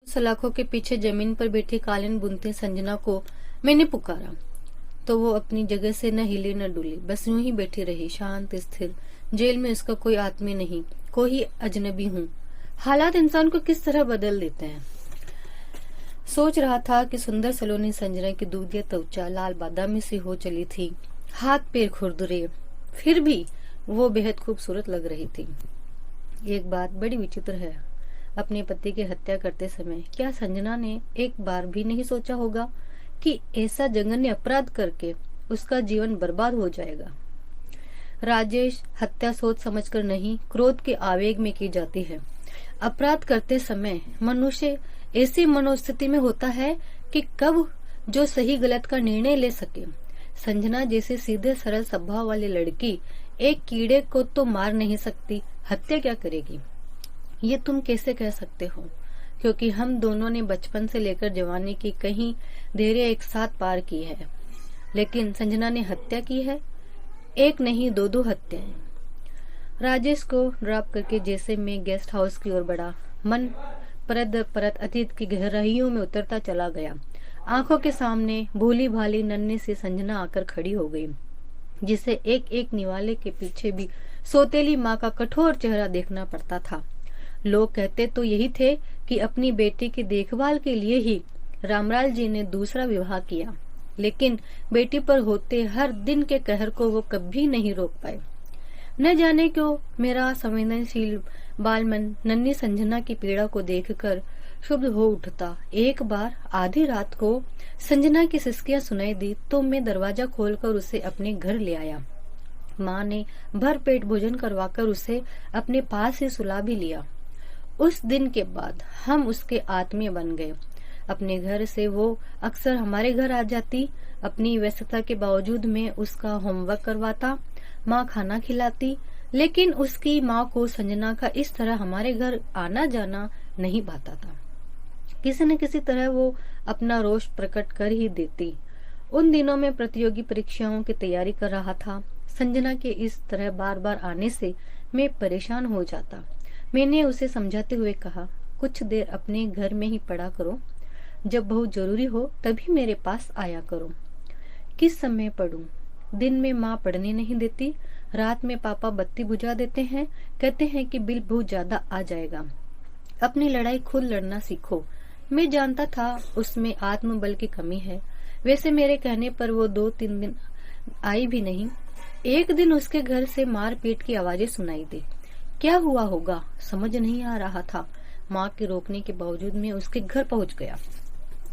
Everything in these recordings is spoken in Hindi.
सलाखों के पीछे जमीन पर बैठी कालीन बुनती संजना को मैंने पुकारा तो वो अपनी जगह से न हिली न डुली, बस यूं ही बैठी रही, शांत स्थिर। जेल में उसका कोई आदमी नहीं, कोई अजनबी हूँ। हालात इंसान को किस तरह बदल देते हैं। सोच रहा था कि सुंदर सलोनी संजना की दूधिया त्वचा लाल बादामी सी हो चली थी, हाथ पैर खुरदुरे, फिर भी वो बेहद खूबसूरत लग रही थी। एक बात बड़ी विचित्र है, अपने पति की हत्या करते समय क्या संजना ने एक बार भी नहीं सोचा होगा कि ऐसा जघन्य अपराध करके उसका जीवन बर्बाद हो जाएगा। राजेश, हत्या सोच समझकर नहीं, क्रोध के आवेग में की जाती है। अपराध करते समय मनुष्य ऐसी मनोस्थिति में होता है कि कब जो सही गलत का निर्णय ले सके। संजना जैसे सीधे सरल स्वभाव वाली लड़की एक कीड़े को तो मार नहीं सकती, हत्या क्या करेगी? ये तुम कैसे कह सकते हो? क्योंकि हम दोनों ने बचपन से लेकर जवानी की कहीं देरें एक साथ पार की है, लेकिन संजना ने हत्या की है, एक नहीं दो हत्याएं। राजेश को ड्रॉप करके जैसे मैं गेस्ट हाउस की ओर बढ़ा, मन परत परत अतीत की गहराइयों में उतरता चला गया। आंखों के सामने भूली भाली नन्ही सी संजना आकर खड़ी हो गई, जिसे एक एक निवाले के पीछे भी सौतेली माँ का कठोर चेहरा देखना पड़ता था। लोग कहते तो यही थे कि अपनी बेटी की देखभाल के लिए ही रामलाल जी ने दूसरा विवाह किया, लेकिन बेटी पर होते हर दिन के कहर को वो कभी नहीं रोक पाए। न जाने क्यों मेरा संवेदनशील बालमन नन्ही संजना की पीड़ा को देखकर क्षुब्ध हो उठता। एक बार आधी रात को संजना की सिसकियां सुनाई दी तो मैं दरवाजा खोलकर उसे अपने घर ले आया। माँ ने भर पेट भोजन करवाकर उसे अपने पास ही सुला भी लिया। उस दिन के बाद हम उसके आत्मीय बन गए। अपने घर से वो अक्सर हमारे घर आ जाती। अपनी व्यस्तता के बावजूद मैं उसका होमवर्क करवाता, माँ खाना खिलाती, लेकिन उसकी माँ को संजना का इस तरह हमारे घर आना जाना नहीं भाता था। किसी न किसी तरह वो अपना रोष प्रकट कर ही देती। उन दिनों में प्रतियोगी परीक्षाओं की तैयारी कर रहा था। संजना के इस तरह बार बार आने से मैं परेशान हो जाता। मैंने उसे समझाते हुए कहा, कुछ देर अपने घर में ही पढ़ा करो, जब बहुत जरूरी हो तभी मेरे पास आया करो। किस समय पढ़ूं? दिन में माँ पढ़ने नहीं देती, रात में पापा बत्ती बुझा देते हैं, कहते हैं कि बिल बहुत ज्यादा आ जाएगा। अपनी लड़ाई खुद लड़ना सीखो। मैं जानता था उसमें आत्मबल की कमी है। वैसे मेरे कहने पर वो 2-3 दिन आई भी नहीं। एक दिन उसके घर से मार पीट की आवाजें सुनाई दी। क्या हुआ होगा समझ नहीं आ रहा था। माँ के रोकने के बावजूद मैं उसके घर पहुंच गया।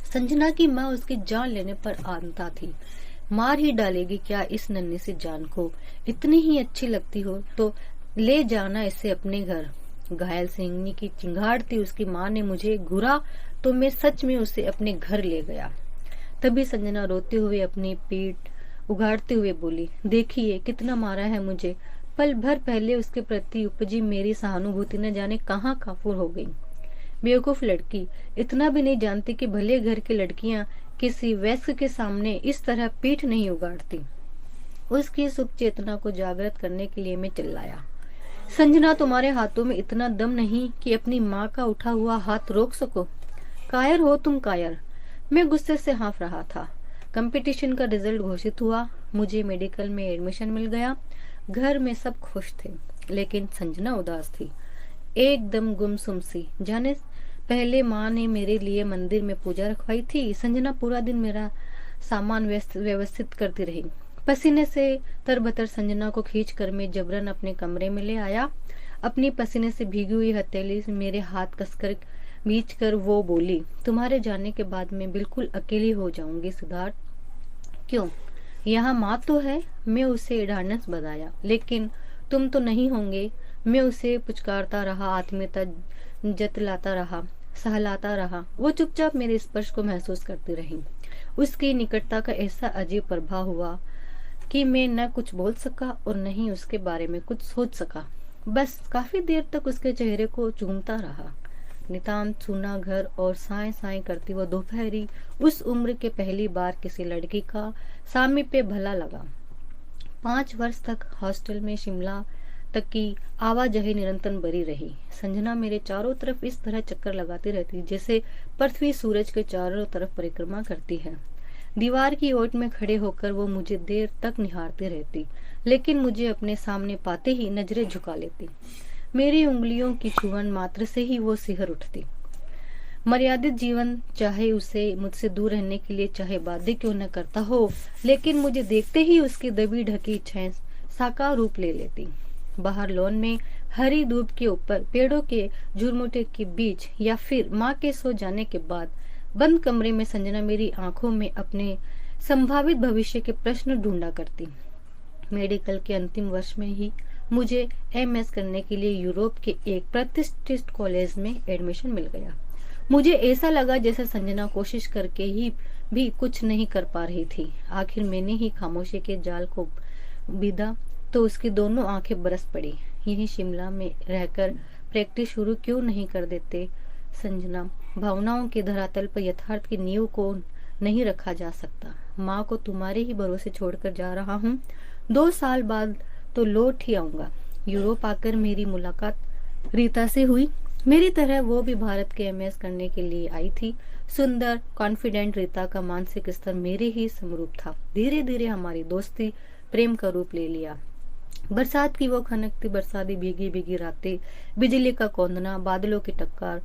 संजना की माँ उसकी जान लेने पर आंता थी। मार ही डालेगी क्या इस नन्ही सी जान को? इतनी ही अच्छी लगती हो तो ले जाना इसे अपने घर। घायल सिंहनी की चिंगाड़ती उसकी माँ ने मुझे घूरा तो मैं सच में उसे अपने घर ले गया। तभी संजना रोते हुए अपनी पीठ उगाड़ते हुए बोली, देखिए कितना मारा है मुझे। पल भर पहले उसके प्रति उपजी मेरी सहानुभूति न जाने कहाँ काफूर हो गई। बेवकूफ लड़की, इतना भी नहीं जानती कि भले घर की लड़कियां किसी वयस्क के सामने इस तरह पीठ नहीं उगाड़ती। उसकी सुख चेतना को जागृत करने के लिए मैं चिल्लाया, संजना तुम्हारे हाथों में इतना दम नहीं कि अपनी माँ का उठा हुआ हाथ रोक सको? कायर हो तुम, कायर। मैं गुस्से से हाँफ रहा था। कंपटीशन का रिजल्ट घोषित हुआ, मुझे मेडिकल में एडमिशन मिल गया। घर में सब खुश थे, लेकिन संजना उदास थी, एकदम गुमसुम सी। जाने पहले माँ ने मेरे लिए मंदिर में पूजा रखवाई थी। संजना पूरा दिन मेरा सामान व्यवस्थित करती रही। पसीने से तरबतर संजना को खींचकर मैं जबरन अपने कमरे में ले आया। अपनी पसीने से भीगी हुई हथेली से मेरे हाथ कसकर बीच कर वो बोली, तुम्हारे जाने के बाद मैं बिल्कुल अकेली हो जाऊंगी सिद्धार्थ। क्यों? यहाँ माँ तो है। मैं उसे ढाढ़स बधाया, लेकिन तुम तो नहीं होंगे। मैं उसे पुचकारता रहा, आत्मीयता जतलाता रहा, सहलाता रहा। वो चुपचाप मेरे स्पर्श को महसूस करती रही। उसकी निकटता का ऐसा अजीब प्रभाव हुआ कि मैं न कुछ बोल सका और न ही उसके बारे में कुछ सोच सका। बस काफी देर तक उसके चेहरे को चूमता रहा। नितांत सूना घर और साए साए करती वो दोपहरी उस उम्र के पहली बार किसी लड़की का सामीप्य भला लगा। 5 वर्ष तक हॉस्टल में शिमला तक की आवाजाही निरंतर बरी रही। संजना मेरे चारों तरफ इस तरह चक्कर लगाती रहती जैसे पृथ्वी सूरज के चारों तरफ परिक्रमा करती है। दीवार की ओट में खड़े होकर वो मुझे देर तक निहारती रहती, लेकिन मुझे अपने सामने पाते ही नजरें झुका लेती। मेरी उंगलियों की छुअन मात्र से ही वो सिहर उठती। मर्यादित जीवन चाहे उसे मुझसे दूर रहने के लिए चाहे बाध्य क्यों न करता हो, लेकिन मुझे देखते ही उसकी दबी ढकी इच्छाएं साकार रूप ले लेती। बाहर लॉन में हरी धूप के ऊपर पेड़ों के झुरमुटे के बीच या फिर माँ के सो जाने के बाद बंद कमरे में संजना मेरी आंखों में अपने संभावित भविष्य के प्रश्न ढूंढा करती। मेडिकल के अंतिम वर्ष में ही मुझे एमएस करने के लिए यूरोप के एक प्रतिष्ठित कॉलेज में एडमिशन मिल गया। मुझे ऐसा लगा जैसे संजना कोशिश करके ही भी कुछ नहीं कर पा रही थी। आखिर मैंने ही खामोशी के जाल को बिदा तो उसकी दोनों आंखें बरस पड़ी। यही शिमला में रहकर प्रैक्टिस शुरू क्यों नहीं कर देते संजना? भावनाओं के धरातल पर यथार्थ की नींव को नहीं रखा जा सकता। माँ को तुम्हारे ही भरोसे छोड़कर जा रहा हूँ। 2 साल बाद तो लौट ही आऊंगा। यूरोप आकर मेरी मुलाकात रीता से हुई। मेरी तरह वो भी भारत के एमएस करने के लिए आई थी। सुंदर कॉन्फिडेंट रीता का मानसिक स्तर मेरे ही समरूप था। धीरे धीरे हमारी दोस्ती प्रेम का रूप ले लिया। बरसात की वो खनकती बरसाती भीगी भीगी रातें, बिजली का कौंदना, बादलों की टक्कर,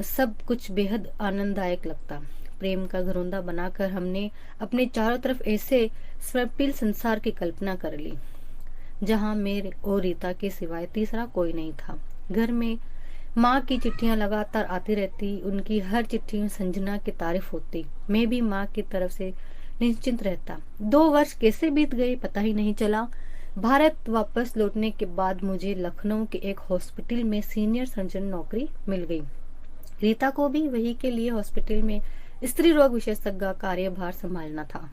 सब कुछ बेहद आनंददायक लगता। प्रेम का घरौंदा बनाकर हमने अपने चारों तरफ ऐसे स्वप्निल संसार की कल्पना कर ली जहां मेरे और रीता के सिवाय तीसरा कोई नहीं था। घर में माँ की चिट्ठियां लगातार आती रहती। उनकी हर चिट्ठी में संजना की तारीफ होती। मैं भी माँ की तरफ से निश्चिंत रहता। 2 वर्ष कैसे बीत गए पता ही नहीं चला। भारत वापस लौटने के बाद मुझे लखनऊ के एक हॉस्पिटल में सीनियर सर्जन नौकरी मिल गई। रीता को भी वही के लिए हॉस्पिटल में स्त्री रोग विशेषज्ञ कार्यभार संभालना था।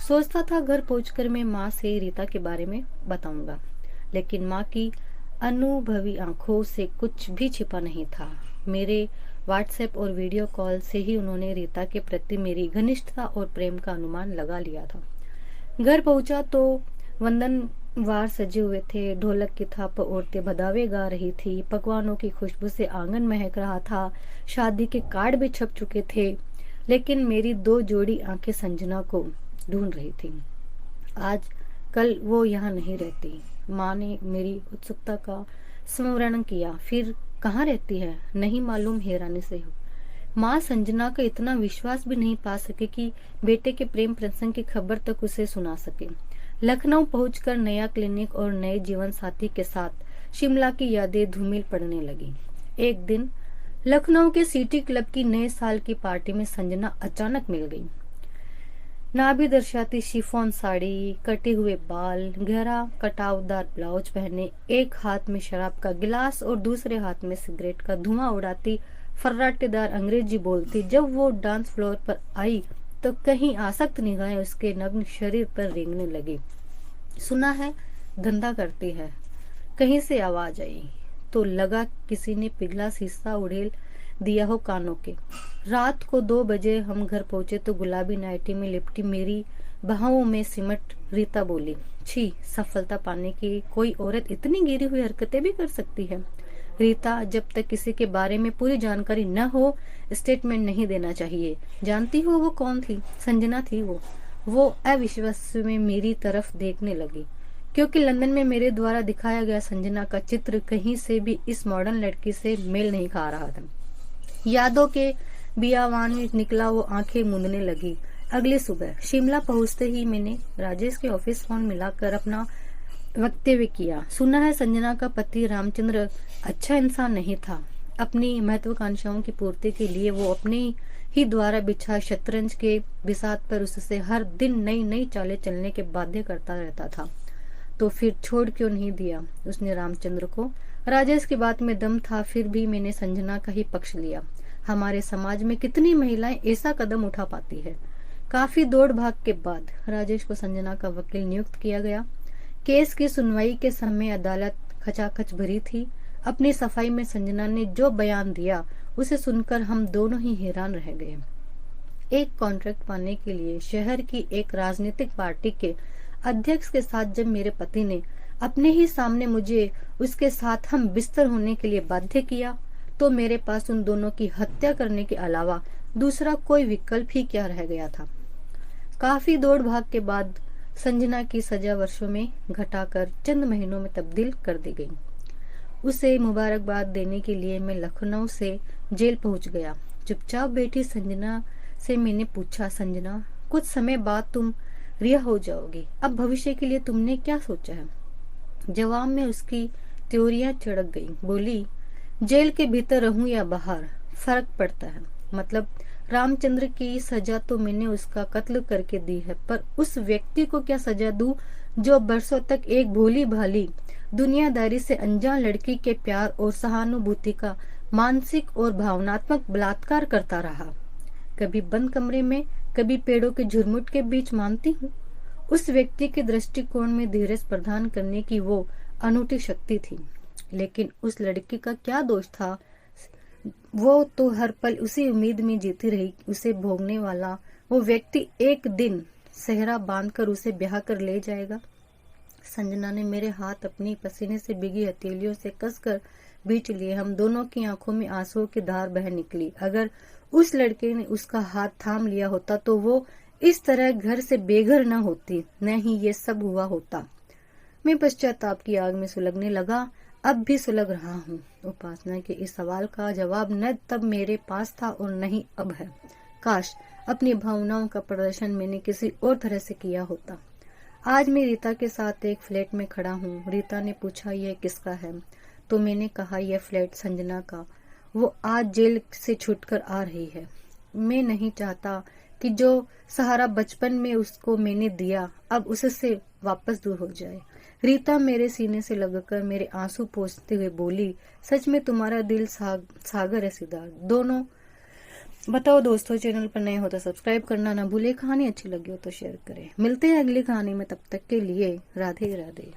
सोचता था घर पहुंचकर मैं माँ से रीता के बारे में बताऊंगा, लेकिन माँ की अनुभवी आंखों से कुछ भी छिपा नहीं था। मेरे व्हाट्सएप और वीडियो कॉल से ही उन्होंने रीता के प्रति मेरी घनिष्ठता और प्रेम का अनुमान लगा लिया था। घर पहुंचा तो वंदन वार सजे हुए थे। ढोलक की थाप पर औरतें भदावे गा रही थी। पकवानों की खुशबू से आंगन महक रहा था। शादी के कार्ड भी छप चुके थे, लेकिन मेरी 2 जोड़ी आंखें संजना को ढूंढ रही थी। आज कल वो यहाँ नहीं रहती। माँ ने मेरी उत्सुकता का स्मरण किया। फिर कहाँ रहती है? नहीं मालूम, हैरानी से हो। माँ संजना का इतना विश्वास भी नहीं पा सके कि बेटे के प्रेम प्रसंग की खबर तक उसे सुना सके। लखनऊ पहुंचकर नया क्लिनिक और नए जीवन साथी के साथ शिमला की यादें धूमिल पड़ने लगी। एक दिन लखनऊ के सिटी क्लब की नए साल की पार्टी में संजना अचानक मिल गई। नाभि दर्शाती शिफॉन साड़ी, कटे हुए बाल, गहरा कटावदार ब्लाउज पहने, एक हाथ में शराब का गिलास और दूसरे हाथ में सिगरेट का धुआं उड़ाती फर्राटेदार अंग्रेजी बोलती। जब वो डांस फ्लोर पर आई तो कहीं आसक्त निगाहें उसके नग्न शरीर पर रेंगने लगी। सुना है धंधा करती है, कहीं से आवाज आई तो लगा किसी ने पिघला शीशा उड़ेल दिया हो कानों के। रात को 2 बजे हम घर पहुंचे तो गुलाबी नाइटी में लिपटी मेरी बाहों में सिमट रीता बोली, छी, सफलता पाने की कोई औरत इतनी गिरी हुई हरकतें भी कर सकती है। रीता, जब तक किसी के बारे में पूरी जानकारी न हो स्टेटमेंट नहीं देना चाहिए। जानती हो वो कौन थी? संजना थी वो अविश्वास में मेरी तरफ देखने लगी, क्योंकि लंदन में मेरे द्वारा दिखाया गया संजना का चित्र कहीं से भी इस मॉडर्न लड़की से मेल नहीं खा रहा था। यादों के बियावान में निकला वो आंखें मूंदने लगी। अगली सुबह शिमला पहुंचते ही मैंने राजेश के ऑफिस फोन मिलाकर अपना वक्तव्य किया। सुना है संजना का पति रामचंद्र अच्छा इंसान नहीं था। अपनी महत्वाकांक्षाओं की पूर्ति के लिए वो अपने ही द्वारा बिछा शतरंज के बिसात पर उससे हर दिन नई नई चालें चलने के बाध्य करता रहता था। तो फिर छोड़ क्यों नहीं दिया उसने रामचंद्र को? राजेश की बात में दम था, फिर भी मैंने संजना का ही पक्ष लिया। हमारे समाज में कितनी महिलाएं ऐसा कदम उठा पाती है। काफी दौड़ भाग के बाद राजेश को संजना का वकील नियुक्त किया गया। केस की सुनवाई के समय अदालत खचाखच भरी थी। अपनी सफाई में संजना ने जो बयान दिया उसे सुनकर हम दोनों ही हैरान रह गए। एक कॉन्ट्रैक्ट पाने के लिए शहर की एक राजनीतिक पार्टी के अध्यक्ष के साथ जब मेरे पति ने अपने ही सामने मुझे उसके साथ हम बिस्तर होने के लिए बाध्य किया, तो मेरे पास उन दोनों की हत्या करने के अलावा दूसरा कोई विकल्प ही क्या रह गया था। काफी दौड़ भाग के बाद संजना की सजा वर्षों में घटाकर चंद महीनों में तब्दील कर दी गई। उसे मुबारकबाद देने के लिए मैं लखनऊ से जेल पहुंच गया। चुपचाप बैठी संजना से मैंने पूछा, संजना, कुछ समय बाद तुम रिहा हो जाओगी, अब भविष्य के लिए तुमने क्या सोचा है? जवाब में उसकी त्योरियां चढ़क गई। बोली, जेल के भीतर रहूं या बाहर, फर्क पड़ता है। मतलब रामचंद्र की सजा तो मैंने उसका कत्ल करके दी है, पर उस व्यक्ति को क्या सजा दूं जो बरसों तक एक भोली भाली दुनियादारी से अनजान लड़की के प्यार और सहानुभूति का मानसिक और भावनात्मक बलात्कार करता रहा। कभी बंद कमरे में, कभी पेड़ों के झुरमुट के बीच। मानती हूँ उस व्यक्ति के दृष्टिकोण में धीरज प्रदान करने की वो अनूठी शक्ति थी, लेकिन उस लड़की का क्या दोष था? वो तो हर पल उसी उम्मीद में जीती रही, उसे भोगने वाला वो व्यक्ति एक दिन सेहरा बांधकर उसे ब्याह कर ले जाएगा। संजना ने मेरे हाथ अपनी पसीने से भीगी हथेलियों से कसकर बीच लिए। हम दोनों की आंखों में आंसुओं की धार बह निकली। अगर उस लड़के ने उसका हाथ थाम लिया होता तो वो इस तरह घर से बेघर न होती, न ही ये सब हुआ होता। मैं पश्चाताप की आग में सुलगने लगा, अब भी सुलग रहा हूँ। उपासना के इस सवाल का जवाब न तब मेरे पास था और न ही अब है। काश अपनी भावनाओं का प्रदर्शन मैंने किसी और तरह से किया होता। आज मैं रीता के साथ एक फ्लैट में खड़ा हूँ। रीता ने पूछा, यह किसका है? तो मैंने कहा, यह फ्लैट संजना का। वो आज जेल से छूटकर आ रही है। मैं नहीं चाहता कि जो सहारा बचपन में उसको मैंने दिया अब उससे वापस दूर हो जाए। रीता मेरे सीने से लगकर मेरे आंसू पोंछते हुए बोली, सच में तुम्हारा दिल सागर है सिद्धार्थ। दोनों बताओ दोस्तों, चैनल पर नए हो तो सब्सक्राइब करना ना भूले। कहानी अच्छी लगी हो तो शेयर करें। मिलते हैं अगली कहानी में, तब तक के लिए राधे राधे।